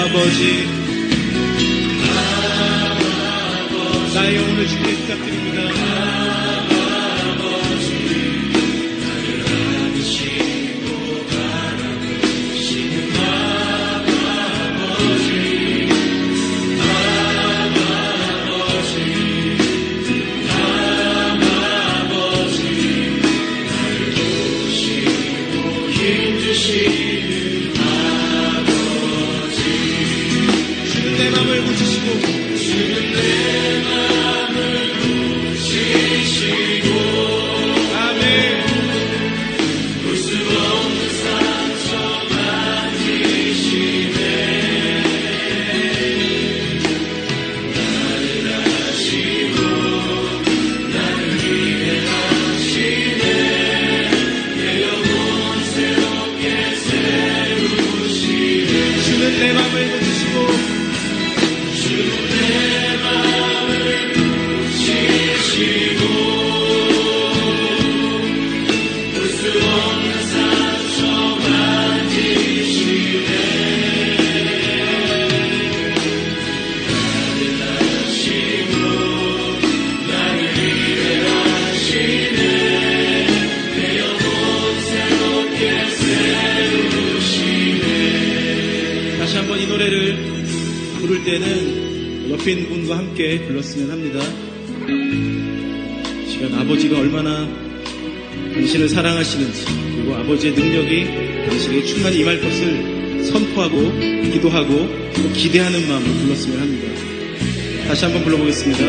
아버지, 나의 영혼을 주께 부탁드립니다. 내 맘을 고치시고 주는 내 맘을 고치시고 아멘. 볼 수 없는 상처 만지시네. 나를 아시고 나를 위해 하시네. 내 영혼 새롭게 세우시네. 주는 내 맘을 고치시고 내 맘을 고치시고 볼 수 없는 상처 만지시네. 나를 아시고 나를 위해 하시네. 내 영혼 새롭게 세우시네. 다시 한번 이 노래를 부를 때는 옆에 있는 분과 함께 불렀으면 합니다. 시간 아버지가 얼마나 당신을 사랑하시는지, 그리고 아버지의 능력이 당신에게 충만히 임할 것을 선포하고 기도하고 또 기대하는 마음으로 불렀으면 합니다. 다시 한번 불러보겠습니다.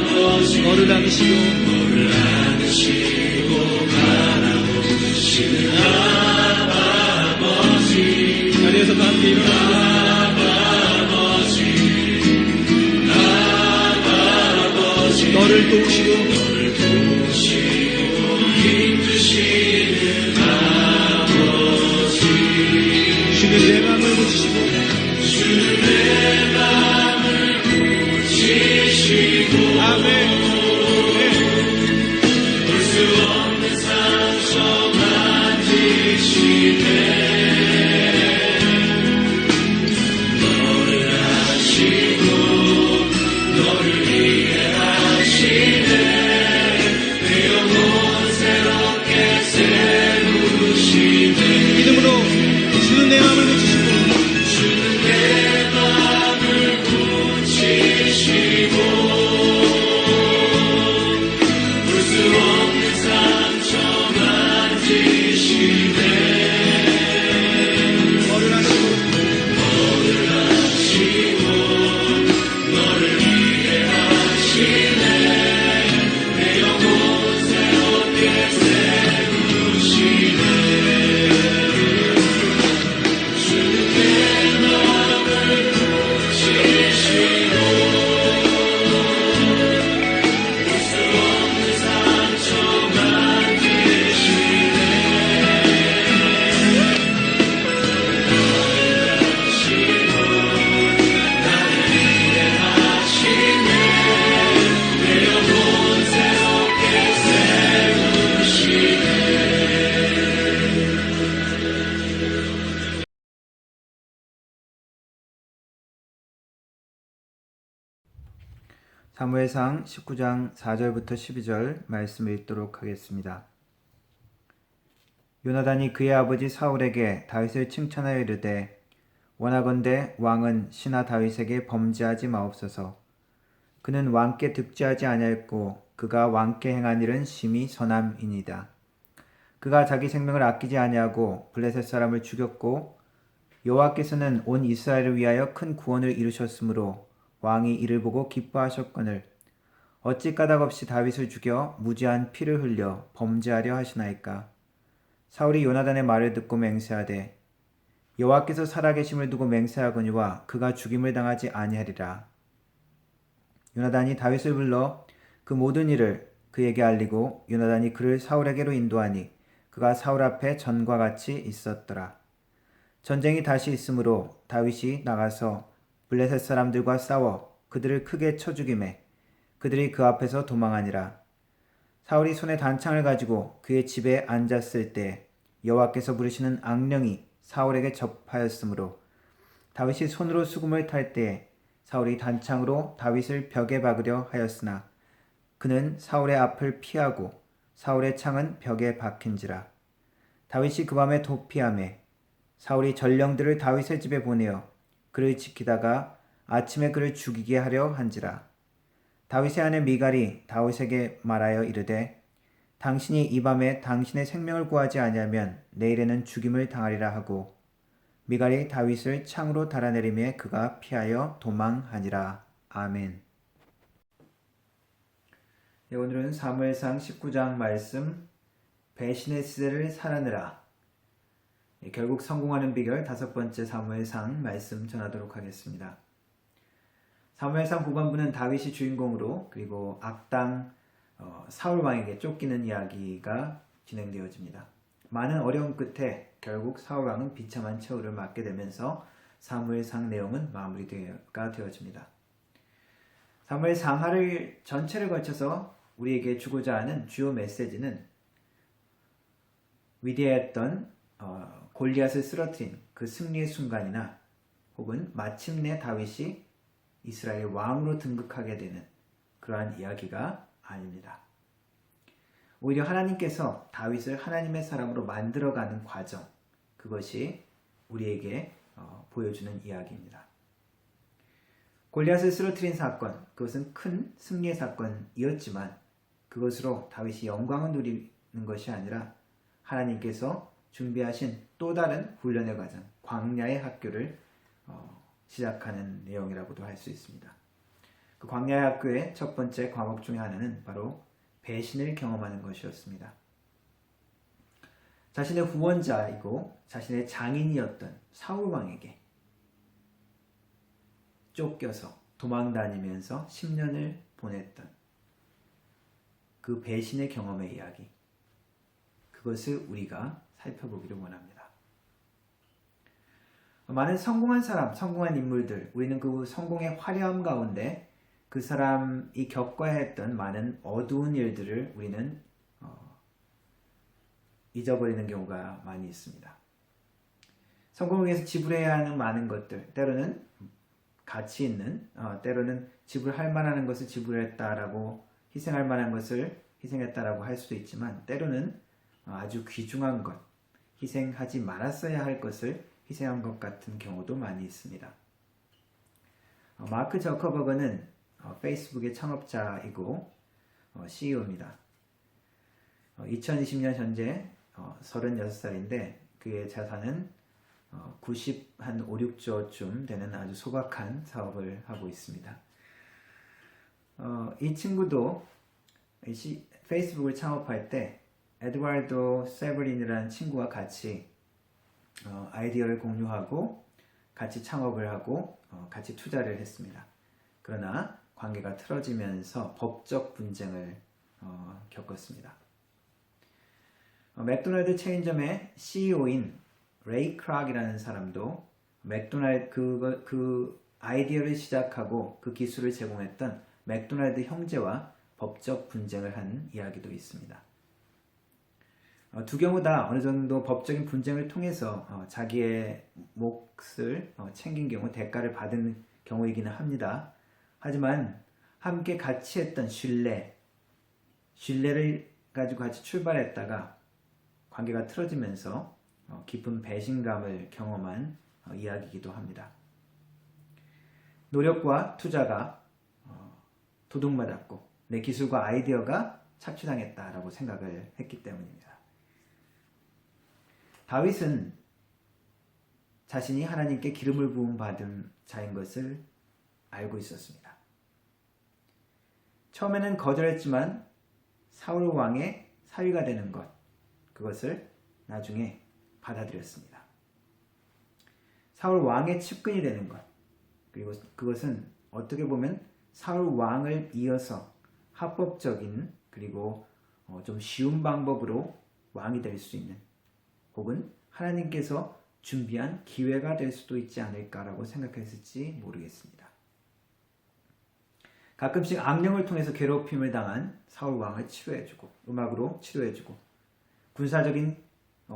아버지, 너를 안으시고 바라보시는 자리에서도 함께 일어납니다. 아버지, 너를 도우시고 힘주시는 아버지, 주는 내 맘을 고치시고 주는 내 맘을 고치시고 아멘. 볼 수 없는 상처 만지시네. 너를 위해 하시네. 사무엘상 19장 4절부터 12절 말씀을 읽도록 하겠습니다. 요나단이 그의 아버지 사울에게 다윗을 칭찬하여 이르되 원하건대 왕은 신하 다윗에게 범죄하지 마옵소서. 그는 왕께 득죄하지 아니하였고 그가 왕께 행한 일은 심히 선함이니이다. 그가 자기 생명을 아끼지 아니하고 블레셋 사람을 죽였고 여호와께서는 온 이스라엘을 위하여 큰 구원을 이루셨으므로 왕이 이를 보고 기뻐하셨거늘 어찌 까닭없이 다윗을 죽여 무지한 피를 흘려 범죄하려 하시나이까. 사울이 요나단의 말을 듣고 맹세하되 여호와께서 살아계심을 두고 맹세하거니와 그가 죽임을 당하지 아니하리라. 요나단이 다윗을 불러 그 모든 일을 그에게 알리고 요나단이 그를 사울에게로 인도하니 그가 사울 앞에 전과 같이 있었더라. 전쟁이 다시 있으므로 다윗이 나가서 블레셋 사람들과 싸워 그들을 크게 쳐 죽이매 그들이 그 앞에서 도망하니라. 사울이 손에 단창을 가지고 그의 집에 앉았을 때 여호와께서 부르시는 악령이 사울에게 접하였으므로 다윗이 손으로 수금을 탈 때에 사울이 단창으로 다윗을 벽에 박으려 하였으나 그는 사울의 앞을 피하고 사울의 창은 벽에 박힌지라. 다윗이 그 밤에 도피하매 사울이 전령들을 다윗의 집에 보내어 그를 지키다가 아침에 그를 죽이게 하려 한지라. 다윗의 아내 미갈이 다윗에게 말하여 이르되 당신이 이 밤에 당신의 생명을 구하지 아니하면 내일에는 죽임을 당하리라 하고 미갈이 다윗을 창으로 달아내리매 그가 피하여 도망하니라. 아멘. 네, 오늘은 사무엘상 19장 말씀 배신의 시대를 살아내라. 결국 성공하는 비결 5번째 사무엘상 말씀 전하도록 하겠습니다. 사무엘상 후반부는 다윗이 주인공으로 그리고 악당 사울 왕에게 쫓기는 이야기가 진행되어집니다. 많은 어려움 끝에 결국 사울 왕은 비참한 처우를 맞게 되면서 사무엘상 내용은 마무리가 되어집니다. 사무엘상하를 전체를 거쳐서 우리에게 주고자 하는 주요 메시지는 위대했던 골리앗을 쓰러뜨린 그 승리의 순간이나 혹은 마침내 다윗이 이스라엘 왕으로 등극하게 되는 그러한 이야기가 아닙니다. 오히려 하나님께서 다윗을 하나님의 사람으로 만들어가는 과정, 그것이 우리에게 보여주는 이야기입니다. 골리앗을 쓰러뜨린 사건, 그것은 큰 승리의 사건이었지만 그것으로 다윗이 영광을 누리는 것이 아니라 하나님께서 준비하신 또 다른 훈련의 과정, 광야의 학교를 시작하는 내용이라고도 할 수 있습니다. 그 광야의 학교의 첫 번째 과목 중에 하나는 바로 배신을 경험하는 것이었습니다. 자신의 후원자이고 자신의 장인이었던 사울 왕에게 쫓겨서 도망다니면서 10년을 보냈던 그 배신의 경험의 이야기, 그것을 우리가 살펴보기를 원합니다. 많은 성공한 사람, 성공한 인물들, 우리는 그 성공의 화려함 가운데 그 사람이 겪어야 했던 많은 어두운 일들을 우리는 잊어버리는 경우가 많이 있습니다. 성공을 위해서 지불해야 하는 많은 것들, 때로는 가치 있는, 때로는 지불할 만한 것을 지불했다라고, 희생할 만한 것을 희생했다라고 할 수도 있지만 때로는 아주 귀중한 것, 희생하지 말았어야 할 것을 희생한 것 같은 경우도 많이 있습니다. 마크 저커버그는 페이스북의 창업자이고 CEO입니다. 2020년 현재 36살인데 그의 자산은 5, 6조쯤 되는 아주 소박한 사업을 하고 있습니다. 이 친구도 페이스북을 창업할 때 에드와르도 세브린이라는 친구와 같이 아이디어를 공유하고 같이 창업을 하고 같이 투자를 했습니다. 그러나 관계가 틀어지면서 법적 분쟁을 겪었습니다. 맥도날드 체인점의 CEO인 레이 크락이라는 사람도 맥도날드 그 아이디어를 시작하고 그 기술을 제공했던 맥도날드 형제와 법적 분쟁을 한 이야기도 있습니다. 두 경우 다 어느 정도 법적인 분쟁을 통해서 자기의 몫을 챙긴 경우 대가를 받은 경우이기는 합니다. 하지만 함께 같이 했던 신뢰를 가지고 같이 출발했다가 관계가 틀어지면서 깊은 배신감을 경험한 이야기이기도 합니다. 노력과 투자가 도둑맞았고 내 기술과 아이디어가 착취당했다라고 생각을 했기 때문입니다. 다윗은 자신이 하나님께 기름을 부음 받은 자인 것을 알고 있었습니다. 처음에는 거절했지만 사울 왕의 사위가 되는 것, 그것을 나중에 받아들였습니다. 사울 왕의 측근이 되는 것, 그리고 그것은 어떻게 보면 사울 왕을 이어서 합법적인 그리고 좀 쉬운 방법으로 왕이 될 수 있는, 혹은 하나님께서 준비한 기회가 될 수도 있지 않을까라고 생각했을지 모르겠습니다. 가끔씩 악령을 통해서 괴롭힘을 당한 사울 왕을 치료해주고, 음악으로 치료해주고, 군사적인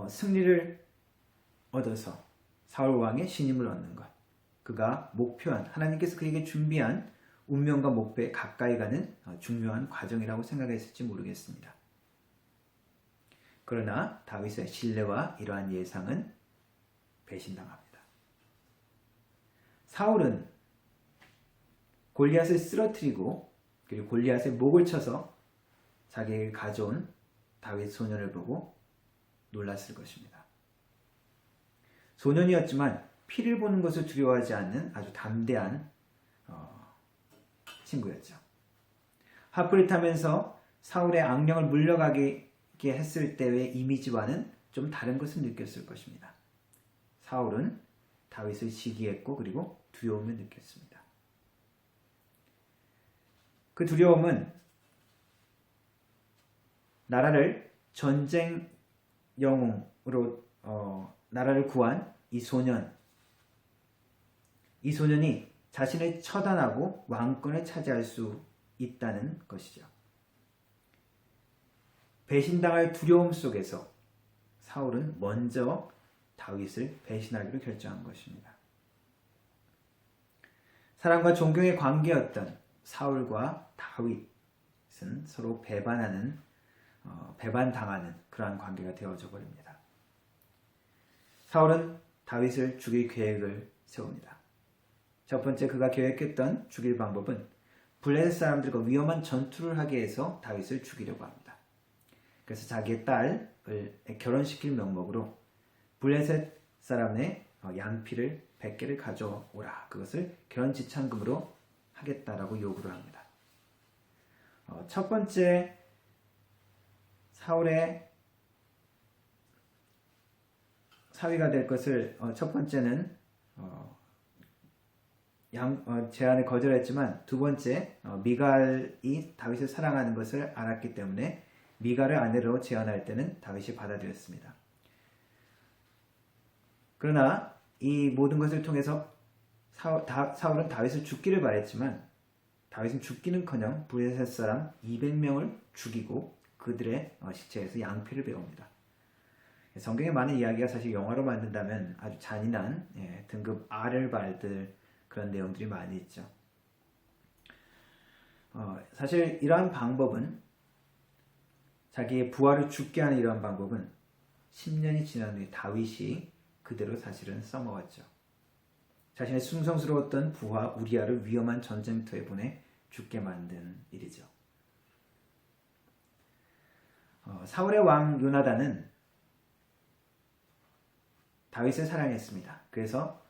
승리를 얻어서 사울 왕의 신임을 얻는 것, 그가 목표한, 하나님께서 그에게 준비한 운명과 목표에 가까이 가는 중요한 과정이라고 생각했을지 모르겠습니다. 그러나 다윗의 신뢰와 이러한 예상은 배신당합니다. 사울은 골리앗을 쓰러뜨리고 그리고 골리앗의 목을 쳐서 자기에게 가져온 다윗 소년을 보고 놀랐을 것입니다. 소년이었지만 피를 보는 것을 두려워하지 않는 아주 담대한 친구였죠. 하프를 타면서 사울의 악령을 물러가게 했을 때의 이미지와는 좀 다른 것을 느꼈을 것입니다. 사울은 다윗을 시기했고 그리고 두려움을 느꼈습니다. 그 두려움은 나라를 전쟁 영웅으로 나라를 구한 이 소년이 자신을 처단하고 왕권을 차지할 수 있다는 것이죠. 배신당할 두려움 속에서 사울은 먼저 다윗을 배신하기로 결정한 것입니다. 사랑과 존경의 관계였던 사울과 다윗은 서로 배반당하는 그러한 관계가 되어져 버립니다. 사울은 다윗을 죽일 계획을 세웁니다. 첫 번째 그가 계획했던 죽일 방법은 블레셋 사람들과 위험한 전투를 하게 해서 다윗을 죽이려고 합니다. 그래서 자기의 딸을 결혼시킬 명목으로 블레셋 사람의 양피를 100개를 가져오라. 그것을 결혼 지참금으로 하겠다라고 요구를 합니다. 첫 번째 사울의 사위가 될 것을 첫 번째는 제안을 거절했지만 두 번째 미갈이 다윗을 사랑하는 것을 알았기 때문에 미갈을 아내로 제안할 때는 다윗이 받아들였습니다. 그러나 이 모든 것을 통해서 사울은 다윗을 죽기를 바랬지만 다윗은 죽기는커녕 블레셋 사람 200명을 죽이고 그들의 시체에서 양피를 배웁니다. 성경에 많은 이야기가 사실 영화로 만든다면 아주 잔인한 등급 R을 받을 그런 내용들이 많이 있죠. 사실 이러한 방법은 자기의 부하를 죽게 하는 이러한 방법은 10년이 지난 후에 다윗이 그대로 사실은 써먹었죠. 자신의 충성스러웠던 부하 우리아를 위험한 전쟁터에 보내 죽게 만든 일이죠. 사울의 왕 요나단은 다윗을 사랑했습니다. 그래서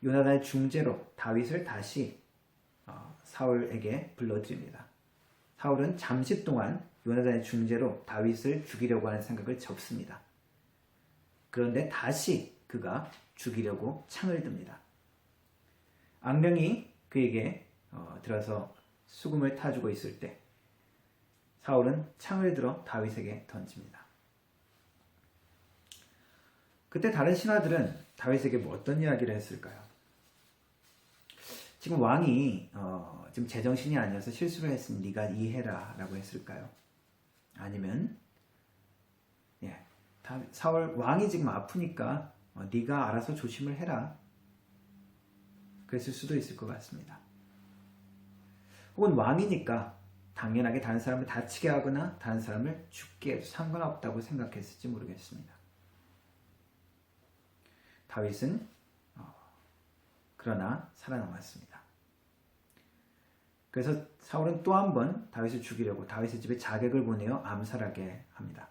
요나단의 중재로 다윗을 다시 사울에게 불러들입니다. 사울은 잠시 동안 요나단의 중재로 다윗을 죽이려고 하는 생각을 접습니다. 그런데 다시 그가 죽이려고 창을 듭니다. 악령이 그에게 들어서 수금을 타주고 있을 때 사울은 창을 들어 다윗에게 던집니다. 그때 다른 신하들은 다윗에게 어떤 이야기를 했을까요? 지금 왕이 지금 제정신이 아니어서 실수를 했으니 네가 이해해라 라고 했을까요? 아니면 사울 왕이 지금 아프니까 네가 알아서 조심을 해라 그랬을 수도 있을 것 같습니다. 혹은 왕이니까 당연하게 다른 사람을 다치게 하거나 다른 사람을 죽게 해도 상관없다고 생각했을지 모르겠습니다. 다윗은 그러나 살아남았습니다. 그래서 사울은 또 한 번 다윗을 죽이려고 다윗의 집에 자객을 보내어 암살하게 합니다.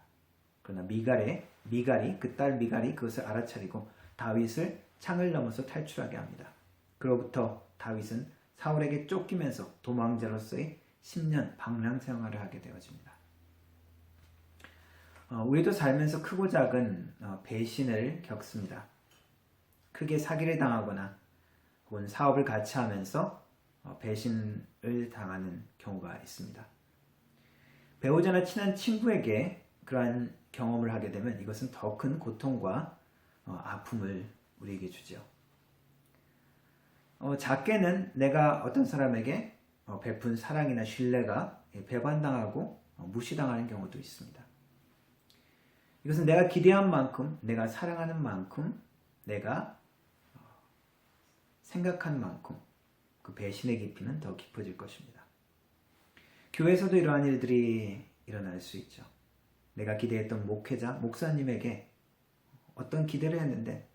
그러나 미갈이 그 딸 미갈이 그것을 알아차리고 다윗을 창을 넘어서 탈출하게 합니다. 그로부터 다윗은 사울에게 쫓기면서 도망자로서의 10년 방랑 생활을 하게 되어집니다. 우리도 살면서 크고 작은 배신을 겪습니다. 크게 사기를 당하거나 혹은 사업을 같이 하면서 배신을 당하는 경우가 있습니다. 배우자나 친한 친구에게 그러한 경험을 하게 되면 이것은 더 큰 고통과 아픔을 우리에게 주죠. 작게는 내가 어떤 사람에게 베푼 사랑이나 신뢰가 배반당하고 무시당하는 경우도 있습니다. 이것은 내가 기대한 만큼, 내가 사랑하는 만큼, 내가 생각한 만큼 그 배신의 깊이는 더 깊어질 것입니다. 교회에서도 이러한 일들이 일어날 수 있죠. 내가 기대했던 목회자, 목사님에게 어떤 기대를 했는데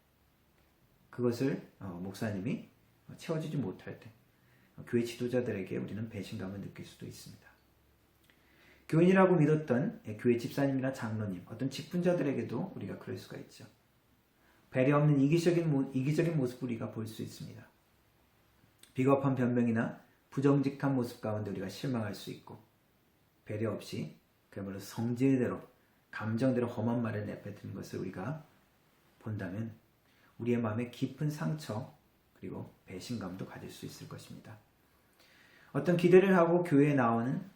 그것을 목사님이 채워주지 못할 때 교회 지도자들에게 우리는 배신감을 느낄 수도 있습니다. 교인이라고 믿었던 교회 집사님이나 장로님, 어떤 직분자들에게도 우리가 그럴 수가 있죠. 배려 없는 이기적인 모습을 우리가 볼 수 있습니다. 비겁한 변명이나 부정직한 모습 가운데 우리가 실망할 수 있고 배려 없이 그야말로 성질대로 감정대로 험한 말을 내뱉는 것을 우리가 본다면 우리의 마음에 깊은 상처 그리고 배신감도 가질 수 있을 것입니다. 어떤 기대를 하고 교회에 나오는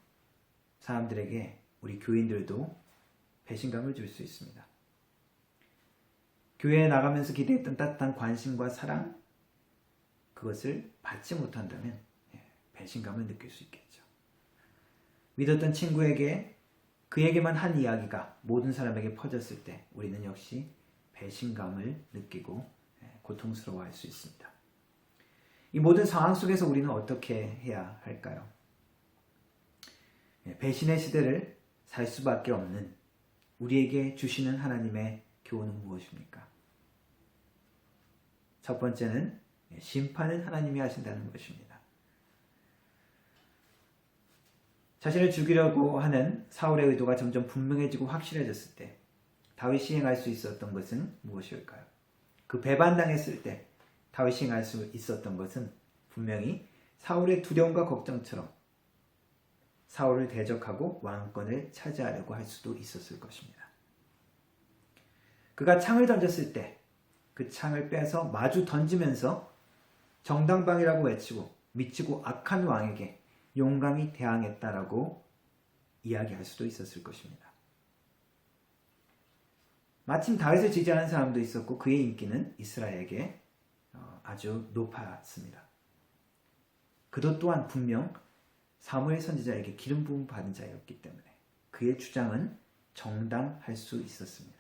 사람들에게 우리 교인들도 배신감을 줄 수 있습니다. 교회에 나가면서 기대했던 따뜻한 관심과 사랑 그것을 받지 못한다면 배신감을 느낄 수 있겠죠. 믿었던 친구에게 그에게만 한 이야기가 모든 사람에게 퍼졌을 때 우리는 역시 배신감을 느끼고 고통스러워할 수 있습니다. 이 모든 상황 속에서 우리는 어떻게 해야 할까요? 배신의 시대를 살 수밖에 없는 우리에게 주시는 하나님의 교훈은 무엇입니까? 첫 번째는 심판은 하나님이 하신다는 것입니다. 자신을 죽이려고 하는 사울의 의도가 점점 분명해지고 확실해졌을 때 다윗이 행할 수 있었던 것은 무엇일까요? 그 배반당했을 때 다윗이 행할 수 있었던 것은 분명히 사울의 두려움과 걱정처럼 사울을 대적하고 왕권을 차지하려고 할 수도 있었을 것입니다. 그가 창을 던졌을 때 그 창을 빼서 마주 던지면서 정당방위라고 외치고 미치고 악한 왕에게 용감히 대항했다라고 이야기할 수도 있었을 것입니다. 마침 다윗을 지지하는 사람도 있었고 그의 인기는 이스라엘에게 아주 높았습니다. 그도 또한 분명 사무엘 선지자에게 기름 부음 받은 자였기 때문에 그의 주장은 정당할 수 있었습니다.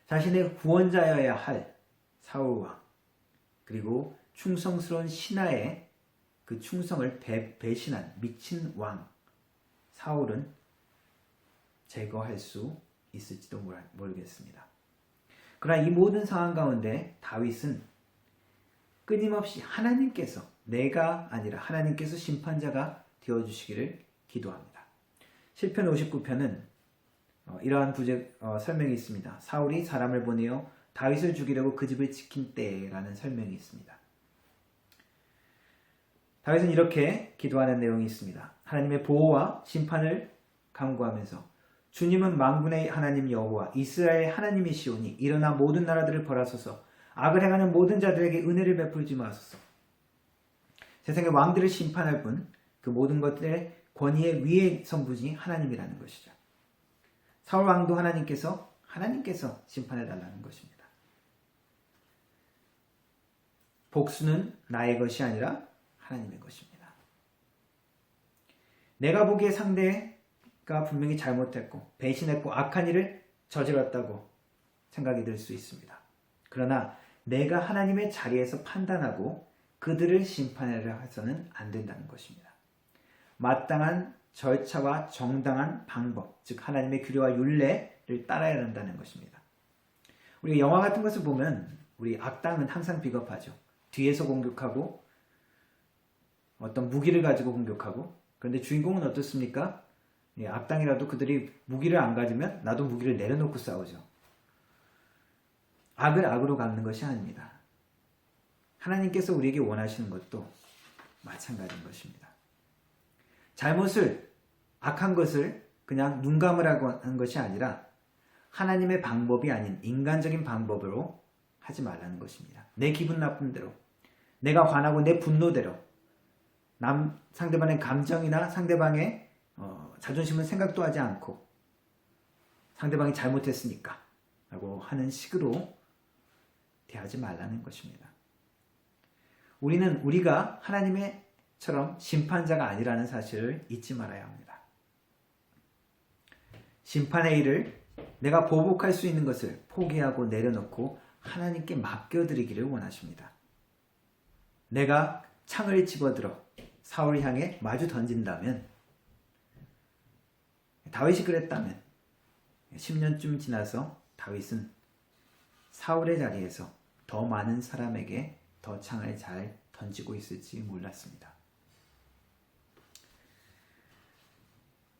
자신의 구원자여야 할 사울왕 그리고 충성스러운 신하의 그 충성을 배신한 미친 왕 사울은 제거할 수 있을지도 모르겠습니다. 그러나 이 모든 상황 가운데 다윗은 끊임없이 하나님께서 내가 아니라 하나님께서 심판자가 되어주시기를 기도합니다. 시편 59편은 이러한 설명이 있습니다. 사울이 사람을 보내어 다윗을 죽이려고 그 집을 지킨 때라는 설명이 있습니다. 다윗은 이렇게 기도하는 내용이 있습니다. 하나님의 보호와 심판을 간구하면서 주님은 만군의 하나님 여호와 이스라엘의 하나님이시오니 일어나 모든 나라들을 벌하소서 악을 행하는 모든 자들에게 은혜를 베풀지 마소서. 세상의 왕들을 심판할 분 그 모든 것들의 권위의 위에 선 분이 하나님이라는 것이죠. 사울 왕도 하나님께서 심판해 달라는 것입니다. 복수는 나의 것이 아니라 하나님의 것입니다. 내가 보기에 상대가 분명히 잘못했고 배신했고 악한 일을 저질렀다고 생각이 들 수 있습니다. 그러나 내가 하나님의 자리에서 판단하고 그들을 심판하려 해서는 안 된다는 것입니다. 마땅한 절차와 정당한 방법, 즉 하나님의 규례와 율례를 따라야 한다는 것입니다. 우리가 영화 같은 것을 보면 우리 악당은 항상 비겁하죠. 뒤에서 공격하고 어떤 무기를 가지고 공격하고, 그런데 주인공은 어떻습니까? 악당이라도 그들이 무기를 안 가지면 나도 무기를 내려놓고 싸우죠. 악을 악으로 갚는 것이 아닙니다. 하나님께서 우리에게 원하시는 것도 마찬가지인 것입니다. 잘못을, 악한 것을 그냥 눈 감으라고 하는 것이 아니라 하나님의 방법이 아닌 인간적인 방법으로 하지 말라는 것입니다. 내 기분 나쁜 대로, 내가 화나고 내 분노대로, 상대방의 감정이나 상대방의 자존심은 생각도 하지 않고 상대방이 잘못했으니까 라고 하는 식으로 대하지 말라는 것입니다. 우리가 하나님처럼 심판자가 아니라는 사실을 잊지 말아야 합니다. 심판의 일을 내가 보복할 수 있는 것을 포기하고 내려놓고 하나님께 맡겨드리기를 원하십니다. 내가 창을 집어들어 사울을 향해 마주 던진다면, 다윗이 그랬다면 10년쯤 지나서 다윗은 사울의 자리에서 더 많은 사람에게 더 창을 잘 던지고 있을지 몰랐습니다.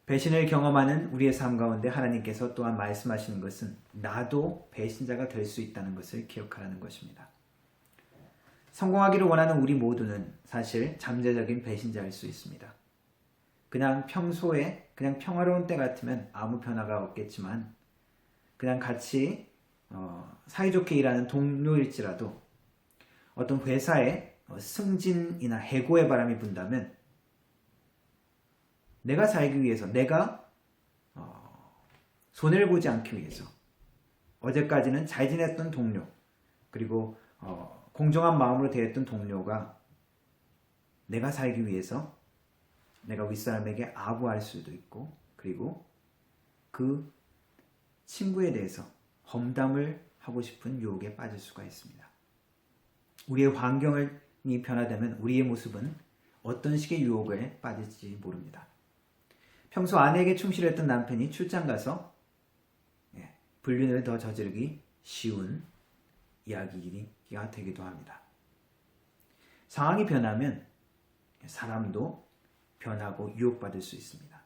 배신을 경험하는 우리의 삶 가운데 하나님께서 또한 말씀하시는 것은 나도 배신자가 될 수 있다는 것을 기억하라는 것입니다. 성공하기를 원하는 우리 모두는 사실 잠재적인 배신자일 수 있습니다. 그냥 평소에 그냥 평화로운 때 같으면 아무 변화가 없겠지만, 그냥 같이 사이좋게 일하는 동료일지라도 어떤 회사에 승진이나 해고의 바람이 분다면 내가 살기 위해서, 내가 손해를 보지 않기 위해서 어제까지는 잘 지냈던 동료, 그리고 공정한 마음으로 대했던 동료가 내가 살기 위해서 내가 윗사람에게 아부할 수도 있고, 그리고 그 친구에 대해서 험담을 하고 싶은 유혹에 빠질 수가 있습니다. 우리의 환경이 변화되면 우리의 모습은 어떤 식의 유혹에 빠질지 모릅니다. 평소 아내에게 충실했던 남편이 출장 가서 불륜을 더 저지르기 쉬운 이야기가 되기도 합니다. 상황이 변하면 사람도 변하고 유혹받을 수 있습니다.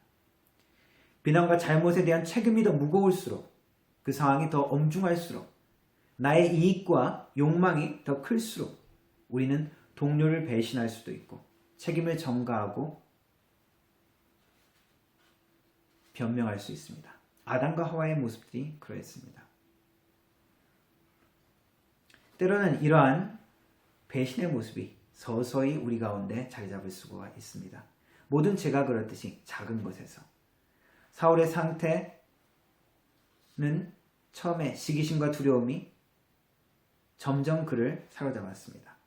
비난과 잘못에 대한 책임이 더 무거울수록, 그 상황이 더 엄중할수록, 나의 이익과 욕망이 더 클수록 우리는 동료를 배신할 수도 있고 책임을 전가하고 변명할 수 있습니다. 아담과 하와의 모습들이 그러했습니다. 때로는 이러한 배신의 모습이 서서히 우리 가운데 자리 잡을 수가 있습니다. 모든 죄가 그렇듯이 작은 것에서, 사울의 상태는 처음에 시기심과 두려움이 점점 그를 사로잡았습니다.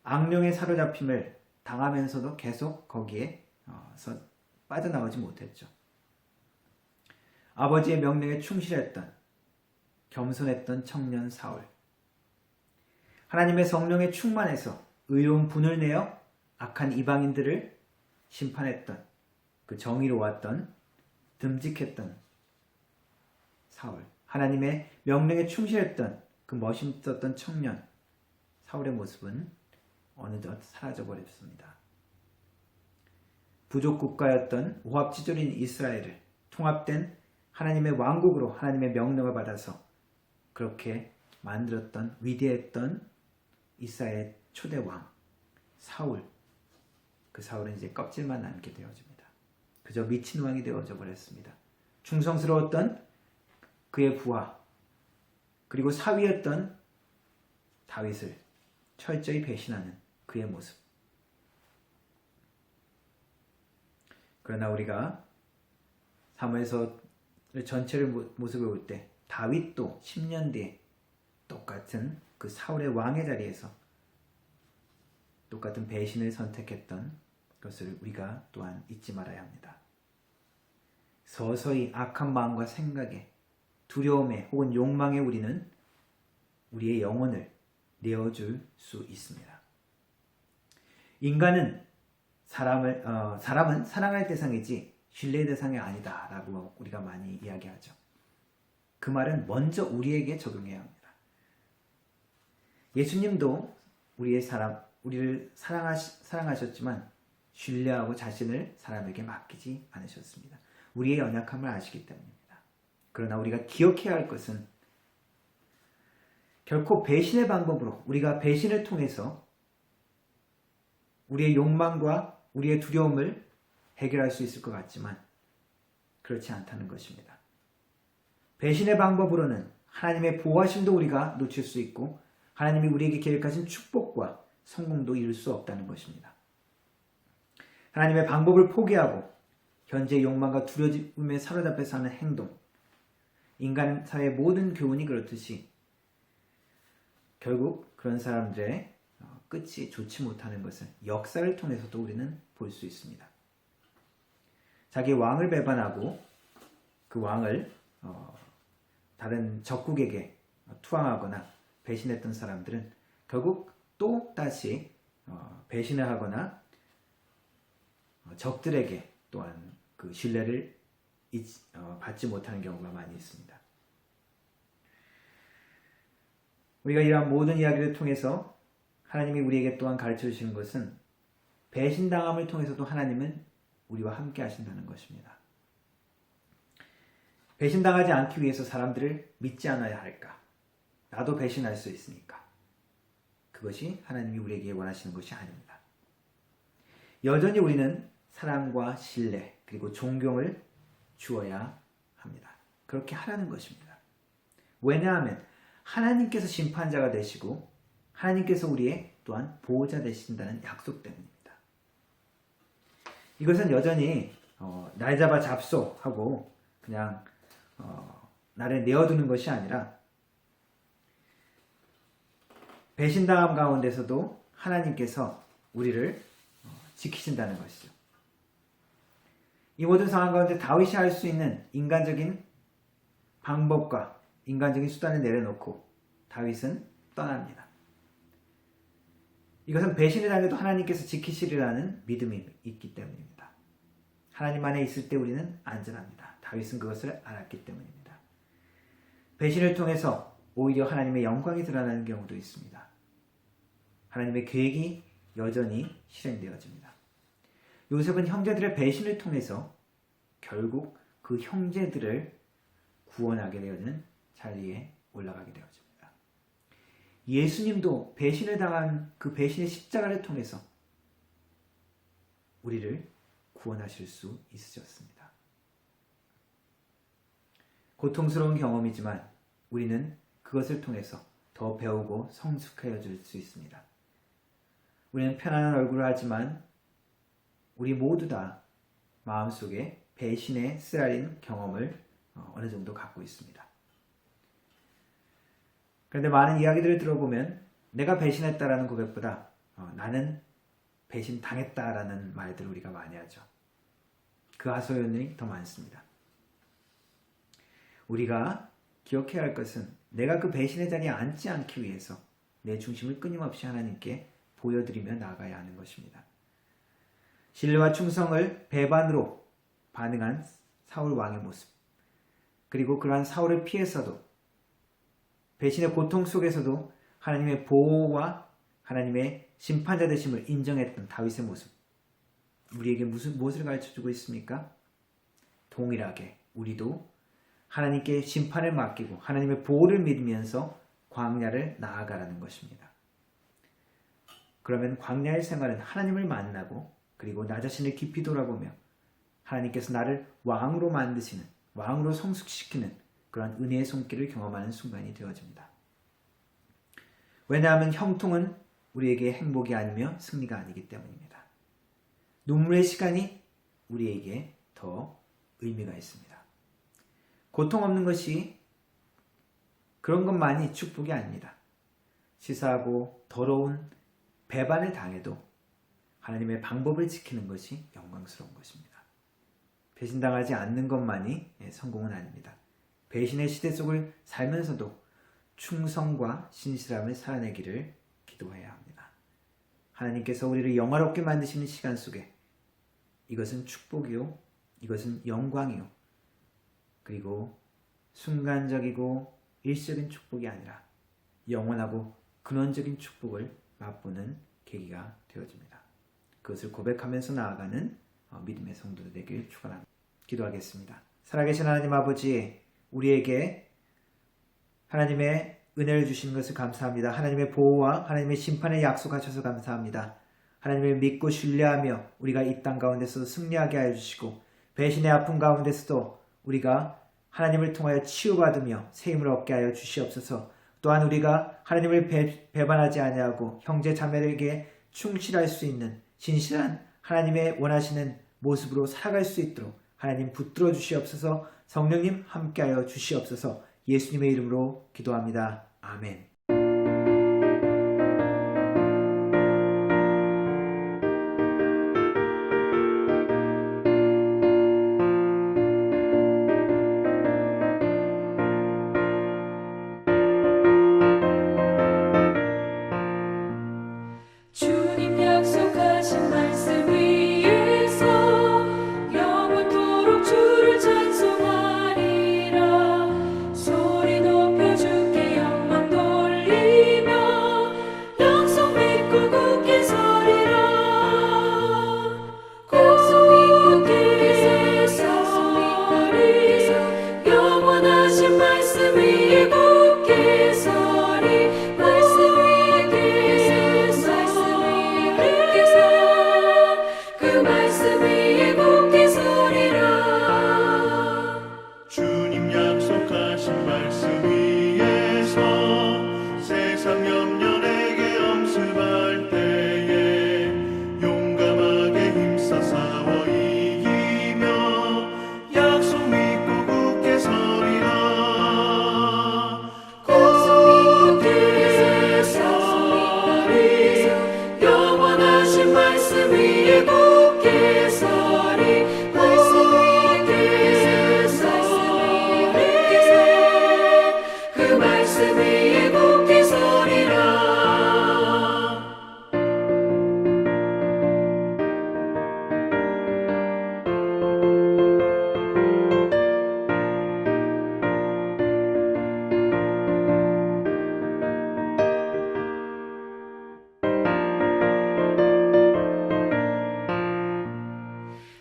악령의 사로잡힘을 당하면서도 계속 거기에서 빠져나오지 못했죠. 아버지의 명령에 충실했던 겸손했던 청년 사울, 하나님의 성령에 충만해서 의로운 분을 내어 악한 이방인들을 심판했던, 그 정의로웠던 듬직했던 사울, 하나님의 명령에 충실했던 그 멋있었던 청년 사울의 모습은 어느덧 사라져버렸습니다. 부족 국가였던 오합지졸인 이스라엘을 통합된 하나님의 왕국으로 하나님의 명령을 받아서 그렇게 만들었던 위대했던 이스라엘의 초대 왕 사울, 그 사울은 이제 껍질만 남게 되어집니다. 그저 미친 왕이 되어져 버렸습니다. 충성스러웠던 그의 부하, 그리고 사위였던 다윗을 철저히 배신하는 그의 모습. 그러나 우리가 사무엘서 전체를 모습을 볼 때 다윗도 10년 뒤에 똑같은 그 사울의 왕의 자리에서 똑같은 배신을 선택했던 것을 우리가 또한 잊지 말아야 합니다. 서서히 악한 마음과 생각에, 두려움에 혹은 욕망에 우리는 우리의 영혼을 내어줄 수 있습니다. 인간은 사람은 사랑할 대상이지 신뢰의 대상이 아니다라고 우리가 많이 이야기하죠. 그 말은 먼저 우리에게 적용해야 합니다. 예수님도 우리를 사랑하셨지만 신뢰하고 자신을 사람에게 맡기지 않으셨습니다. 우리의 연약함을 아시기 때문입니다. 그러나 우리가 기억해야 할 것은 결코 배신의 방법으로 우리가 배신을 통해서 우리의 욕망과 우리의 두려움을 해결할 수 있을 것 같지만 그렇지 않다는 것입니다. 배신의 방법으로는 하나님의 보호하심도 우리가 놓칠 수 있고 하나님이 우리에게 계획하신 축복과 성공도 이룰 수 없다는 것입니다. 하나님의 방법을 포기하고 현재의 욕망과 두려움에 사로잡혀 사는 행동, 인간 사회의 모든 교훈이 그렇듯이 결국 그런 사람들의 끝이 좋지 못하는 것을 역사를 통해서도 우리는 볼 수 있습니다. 자기 왕을 배반하고 그 왕을 다른 적국에게 투항하거나 배신했던 사람들은 결국 또 다시 배신을 하거나 적들에게 또한 그 신뢰를 받지 못하는 경우가 많이 있습니다. 우리가 이러한 모든 이야기를 통해서 하나님이 우리에게 또한 가르쳐 주시는 것은 배신당함을 통해서도 하나님은 우리와 함께 하신다는 것입니다. 배신당하지 않기 위해서 사람들을 믿지 않아야 할까? 나도 배신할 수 있으니까. 그것이 하나님이 우리에게 원하시는 것이 아닙니다. 여전히 우리는 사랑과 신뢰 그리고 존경을 주어야 합니다. 그렇게 하라는 것입니다. 왜냐하면 하나님께서 심판자가 되시고 하나님께서 우리의 또한 보호자 되신다는 약속 때문입니다. 이것은 여전히 날 잡아 잡소하고 그냥 나를 내어두는 것이 아니라 배신당함 가운데서도 하나님께서 우리를 지키신다는 것이죠. 이 모든 상황 가운데 다윗이 할 수 있는 인간적인 방법과 인간적인 수단을 내려놓고 다윗은 떠납니다. 이것은 배신을 당해도 하나님께서 지키시리라는 믿음이 있기 때문입니다. 하나님 안에 있을 때 우리는 안전합니다. 다윗은 그것을 알았기 때문입니다. 배신을 통해서 오히려 하나님의 영광이 드러나는 경우도 있습니다. 하나님의 계획이 여전히 실행되어집니다. 요셉은 형제들의 배신을 통해서 결국 그 형제들을 구원하게 되는 자리에 올라가게 되어집니다. 예수님도 배신을 당한 그 배신의 십자가를 통해서 우리를 구원하실 수 있으셨습니다. 고통스러운 경험이지만 우리는 그것을 통해서 더 배우고 성숙해질 수 있습니다. 우리는 편안한 얼굴을 하지만 우리 모두 다 마음속에 배신에 쓰라린 경험을 어느 정도 갖고 있습니다. 그런데 많은 이야기들을 들어보면 내가 배신했다라는 고백보다 나는 배신 당했다라는 말들을 우리가 많이 하죠. 그 하소연이 더 많습니다. 우리가 기억해야 할 것은 내가 그 배신의 자리에 앉지 않기 위해서 내 중심을 끊임없이 하나님께 보여드리며 나아가야 하는 것입니다. 신뢰와 충성을 배반으로 반응한 사울 왕의 모습, 그리고 그러한 사울을 피해서도 배신의 고통 속에서도 하나님의 보호와 하나님의 심판자 되심을 인정했던 다윗의 모습, 우리에게 무엇을 가르쳐주고 있습니까? 동일하게 우리도 하나님께 심판을 맡기고 하나님의 보호를 믿으면서 광야를 나아가라는 것입니다. 그러면 광야의 생활은 하나님을 만나고 그리고 나 자신을 깊이 돌아보며 하나님께서 나를 왕으로 만드시는, 왕으로 성숙시키는 그런 은혜의 손길을 경험하는 순간이 되어집니다. 왜냐하면 형통은 우리에게 행복이 아니며 승리가 아니기 때문입니다. 눈물의 시간이 우리에게 더 의미가 있습니다. 고통 없는 것이 그런 것만이 축복이 아닙니다. 치사하고 더러운 배반을 당해도 하나님의 방법을 지키는 것이 영광스러운 것입니다. 배신당하지 않는 것만이 성공은 아닙니다. 배신의 시대 속을 살면서도 충성과 신실함을 살아내기를 기도해야 합니다. 하나님께서 우리를 영화롭게 만드시는 시간 속에 이것은 축복이요, 이것은 영광이요, 그리고 순간적이고 일시적인 축복이 아니라 영원하고 근원적인 축복을 맛보는 계기가 되어집니다. 그것을 고백하면서 나아가는 믿음의 성도들 되길 축원합니다. 기도하겠습니다. 살아계신 하나님 아버지, 우리에게 하나님의 은혜를 주신 것을 감사합니다. 하나님의 보호와 하나님의 심판을 약속하셔서 감사합니다. 하나님을 믿고 신뢰하며 우리가 이 땅 가운데서도 승리하게 하여 주시고, 배신의 아픔 가운데서도 우리가 하나님을 통하여 치유받으며 세임을 얻게 하여 주시옵소서. 또한 우리가 하나님을 배반하지 아니하고 형제 자매에게 충실할 수 있는 진실한 하나님의 원하시는 모습으로 살아갈 수 있도록 하나님 붙들어 주시옵소서. 성령님 함께하여 주시옵소서. 예수님의 이름으로 기도합니다. 아멘. 주님 약속하신 말씀 위에서 영원토록 주를 찬송하리라. 소리 높여 주께 영광 돌리며 약속 믿고 굳게 서리라. 굳게 서리. 영원하신 말씀 위에 굳게 서리. 말씀 그 말씀 위에 굳게 서리라. 주님 약속하신 말씀 위에서 세상 염려에게 엄습할 때에 용감하게 힘써 싸워 이기며 약속 믿고 굳게 서리라. 굳게 서리. 영원하신 말씀 위에 굳게 서리. 말씀 위에 서리. 그 말씀 위에 굳게 서리라.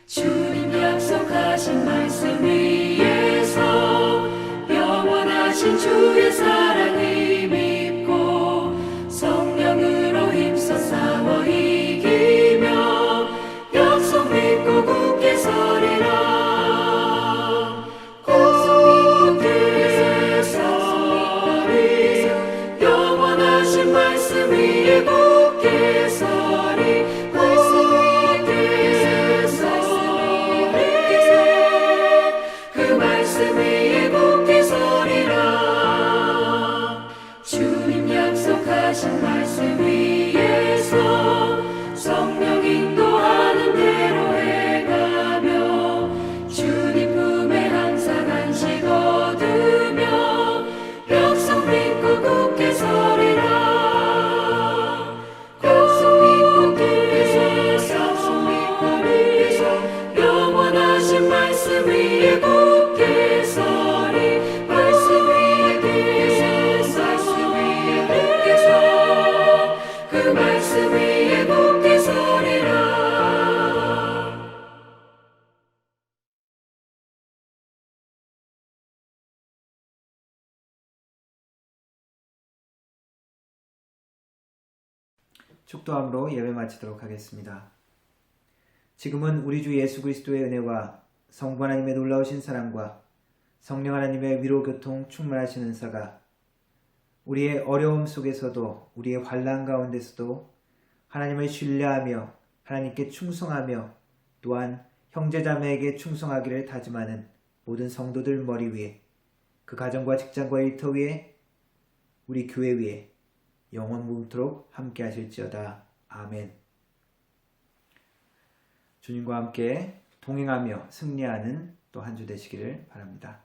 주님 약속하신 말씀 위에서 영원하신 주의 사랑을 믿고 성령으로 힘써 싸워 이기며 약속 믿고 굳게 서리라. 굳게 서리. 영원하신 말씀 위에 굳게 서리. 말씀 위에 서리. 그 말씀 위에 굳게 서리라. 주님 약속하신 말씀 위에서 성령 인도하는 대로 해가며 주님 품에 항상 안식 얻으며 약속 믿고 굳게 서리라. 약속 믿고 굳게 서리. 영원하신 말씀 위에 굳게 서리. 말씀 위에 굳게 서. 그 말씀 위에 굳게 서리라. 축도함으로 예배 마치도록 하겠습니다. 지금은 우리 주 예수 그리스도의 은혜와 성부 하나님의 놀라우신 사랑과 성령 하나님의 위로 교통 충만하신 은사가 우리의 어려움 속에서도 우리의 환난 가운데서도 하나님을 신뢰하며 하나님께 충성하며 또한 형제자매에게 충성하기를 다짐하는 모든 성도들 머리 위에, 그 가정과 직장과 일터 위에, 우리 교회 위에 영원 무궁토록 함께 하실지어다. 아멘. 주님과 함께 동행하며 승리하는 또 한 주 되시기를 바랍니다.